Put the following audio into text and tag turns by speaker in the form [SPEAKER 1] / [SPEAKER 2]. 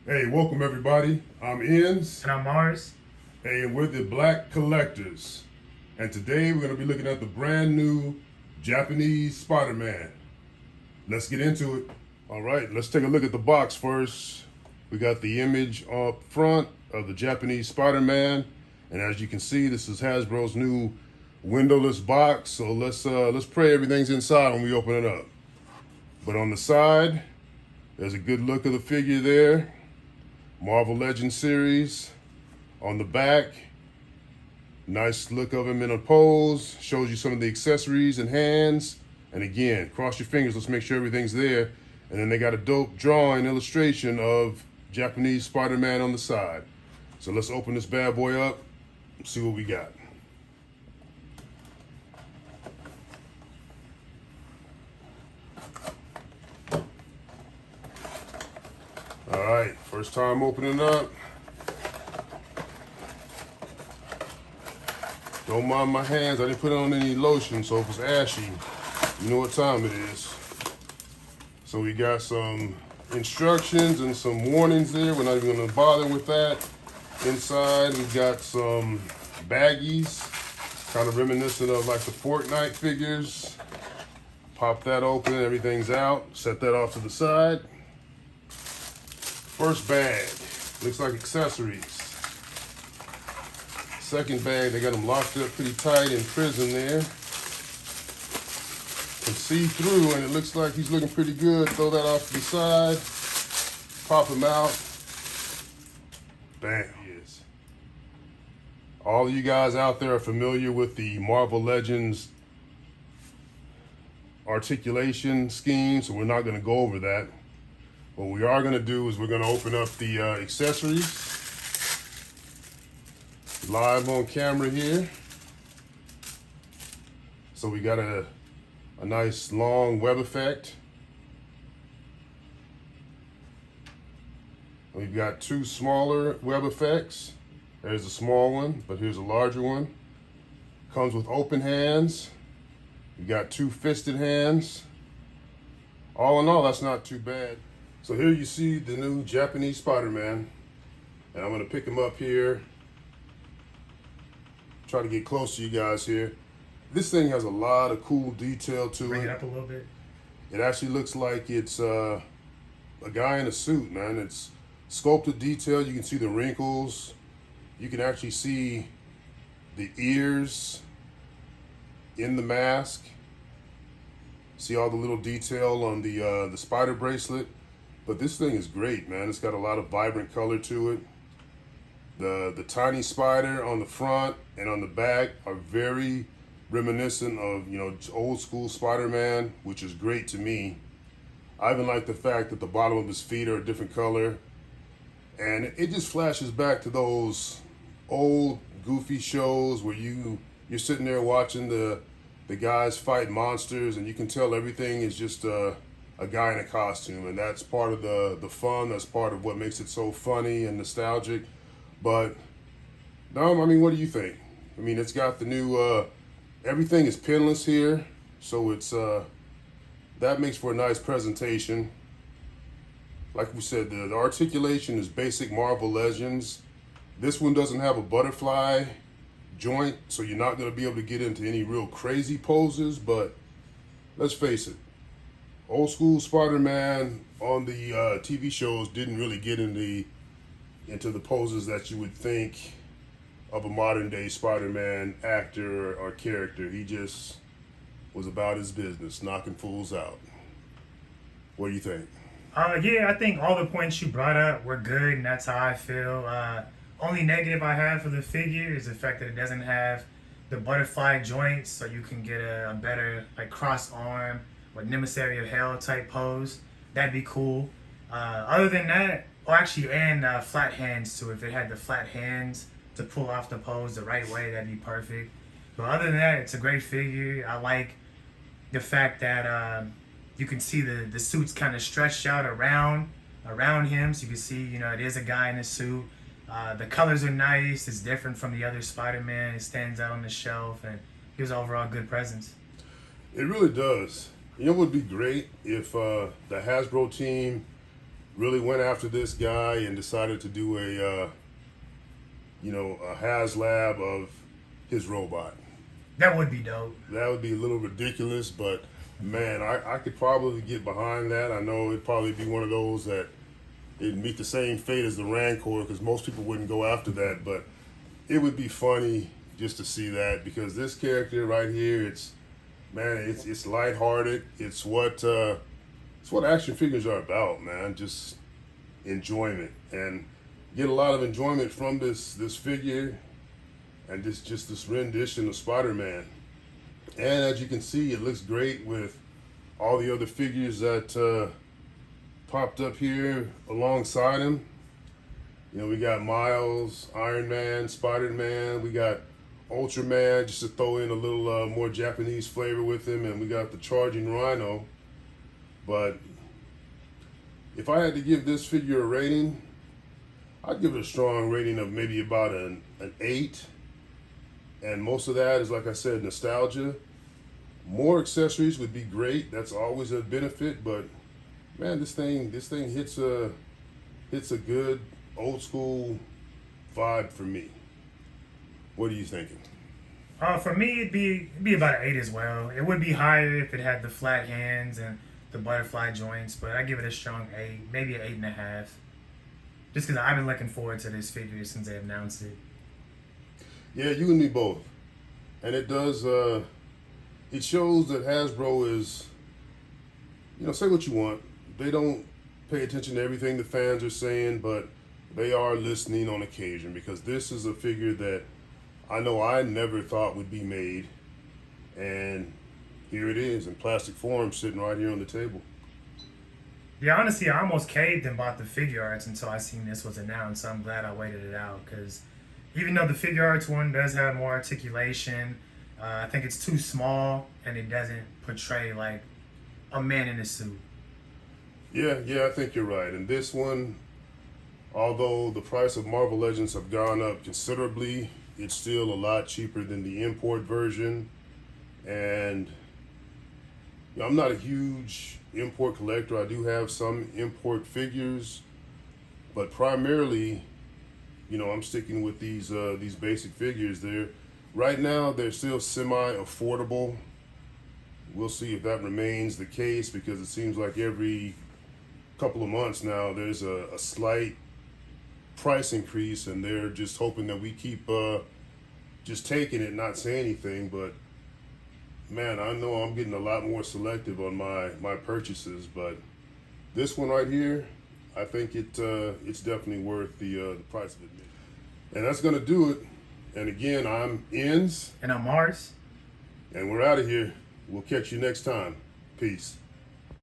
[SPEAKER 1] Hey, welcome everybody. I'm Enz.
[SPEAKER 2] And I'm Mars.
[SPEAKER 1] Hey, and we're the Black Collectors. And today we're going to be looking at the brand new Japanese Spider-Man. Let's get into it. All right, let's take a look at the box first. We got the image up front of the Japanese Spider-Man. And as you can see, this is Hasbro's new windowless box. So let's pray everything's inside when we open it up. But on the side, there's a good look of the figure there. Marvel Legends series. On the back, nice look of him in a pose. Shows you some of the accessories and hands. And again, cross your fingers. Let's make sure everything's there. And then they got a dope drawing illustration of Japanese Spider-Man on the side. So let's open this bad boy up and see what we got. All right, first time opening up. Don't mind my hands, I didn't put on any lotion, so if it's ashy, you know what time it is. So we got some instructions and some warnings there. We're not even gonna bother with that. Inside, we got some baggies, kind of reminiscent of like the Fortnite figures. Pop that open, everything's out. Set that off to the side. First bag, looks like accessories. Second bag, they got them locked up pretty tight in prison there. Can see through and it looks like he's looking pretty good. Throw that off to the side. Pop him out. Bam, he is. All of you guys out there are familiar with the Marvel Legends articulation scheme, so we're not gonna go over that. What we are gonna do is we're gonna open up the accessories. Live on camera here. So we got a nice long web effect. We've got two smaller web effects. There's a small one, but here's a larger one. Comes with open hands. We got two fisted hands. All in all, that's not too bad. So here you see the new Japanese Spider-Man. And I'm gonna pick him up here. Try to get close to you guys here. This thing has a lot of cool detail to it.
[SPEAKER 2] Bring it up a little bit.
[SPEAKER 1] It actually looks like it's a guy in a suit, man. It's sculpted detail. You can see the wrinkles. You can actually see the ears in the mask. See all the little detail on the spider bracelet. But this thing is great, man. It's got a lot of vibrant color to it. The tiny spider on the front and on the back are very reminiscent of, you know, old school Spider-Man, which is great to me. I even like the fact that the bottom of his feet are a different color. And it just flashes back to those old goofy shows where you're sitting there watching the guys fight monsters and you can tell everything is just a guy in a costume, and that's part of the fun. That's part of what makes it so funny and nostalgic. But no, I mean, what do you think? I mean, it's got the new everything is pinless here, so it's that makes for a nice presentation. Like we said, the articulation is basic Marvel Legends. This one doesn't have a butterfly joint, so you're not going to be able to get into any real crazy poses. But let's face it, old school Spider-Man on the TV shows didn't really get into the poses that you would think of a modern day Spider-Man actor or character. He just was about his business, knocking fools out. What do you think?
[SPEAKER 2] Yeah, I think all the points you brought up were good, and that's how I feel. Only negative I have for the figure is the fact that it doesn't have the butterfly joints, so you can get a better like cross arm or Emissary of Hell type pose. That'd be cool. Other than that, and flat hands too. If it had the flat hands to pull off the pose the right way, that'd be perfect. But other than that, it's a great figure. I like the fact that you can see the suit's kind of stretched out around him, so you can see, you know, it is a guy in a suit. The colors are nice. It's different from the other Spider-Man. It stands out on the shelf and gives overall good presence.
[SPEAKER 1] It really does. You know what would be great if the Hasbro team really went after this guy and decided to do a HasLab of his robot.
[SPEAKER 2] That would be dope.
[SPEAKER 1] That would be a little ridiculous, but man, I could probably get behind that. I know it'd probably be one of those that it'd meet the same fate as the Rancor because most people wouldn't go after that, but it would be funny just to see that because this character right here, it's lighthearted. It's what action figures are about, man. Just enjoyment and get a lot of enjoyment from this figure and this rendition of Spider-Man. And as you can see, it looks great with all the other figures that popped up here alongside him. You know, we got Miles, Iron Man, Spider-Man, we got Ultraman, just to throw in a little more Japanese flavor with him, and we got the Charging Rhino. But if I had to give this figure a rating, I'd give it a strong rating of maybe about an 8. And most of that is, like I said, nostalgia. More accessories would be great. That's always a benefit, but man, this thing hits a good old school vibe for me. What are you thinking?
[SPEAKER 2] For me, it'd be about an 8 as well. It would be higher if it had the flat hands and the butterfly joints, but I give it a strong 8, maybe an 8.5. Just because I've been looking forward to this figure since they announced it.
[SPEAKER 1] Yeah, you and me both. And it does, it shows that Hasbro is, say what you want. They don't pay attention to everything the fans are saying, but they are listening on occasion because this is a figure that I know I never thought would be made. And here it is in plastic form sitting right here on the table.
[SPEAKER 2] Yeah, honestly, I almost caved and bought the figure arts until I seen this was announced. So I'm glad I waited it out because even though the figure arts one does have more articulation, I think it's too small and it doesn't portray like a man in a suit.
[SPEAKER 1] Yeah, I think you're right. And this one, although the price of Marvel Legends have gone up considerably, it's still a lot cheaper than the import version. And I'm not a huge import collector. I do have some import figures, but primarily, I'm sticking with these basic figures. Right now they're still semi-affordable. We'll see if that remains the case because it seems like every couple of months now there's a slight price increase, and they're just hoping that we keep just taking it, not say anything. But man, I know I'm getting a lot more selective on my purchases, but this one right here, I think it's definitely worth the price of admission. And that's gonna do it. And again, I'm Enz.
[SPEAKER 2] And I'm Mars.
[SPEAKER 1] And we're out of here. We'll catch you next time. Peace.